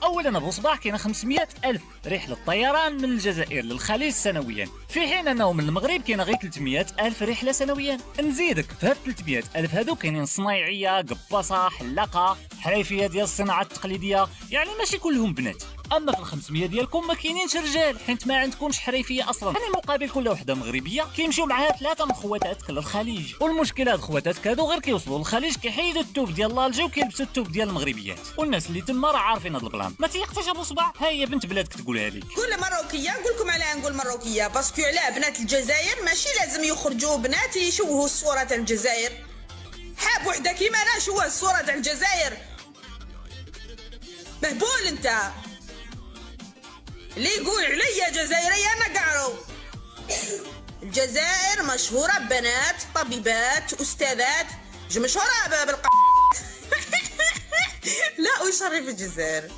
اولا ابو صباح كاين 500 الف رحله طيران من الجزائر للخليج سنويا، في حين انه من المغرب كاين غير 300 الف رحله سنويا. نزيدك في هاد 300 الف هادو كاينين صنايعيه، قباصه، حلاقه، حريفيه ديال الصناعه التقليديه، يعني ماشي كلهم بنات. اما في ال 500 ديالكم ما كاينينش رجال، حيت ما عندكمش حريفيه اصلا. يعني مقابل كل وحده مغربيه كيمشيو معاها 3 من خواتاتك للخليج، والمشكله هاد خواتاتك هادو غير كيوصلوا للخليج كيحيدوا التوب ديال لالجي وكيلبسوا التوب ديال المغربيات، والناس اللي تما راه عارفين هاد البلان. ما تيقتش ابو صباح، ها هي بنت بلادك تقولها لك. كل مروكيه نقول لكم علاه نقول مروكيه، باسكو علاه بنات الجزائر ماشي لازم يخرجوا بنات يشوهوا الصوره تاع الجزائر. حاب وحده كيما انا شوه الصوره تاع الجزائر؟ مهبول انت. اللي يقول عليا جزائريه انا قعرو. الجزائر مشهوره ببنات طبيبات استاذات، مشهوره بالق لا ويشرف الجزائر.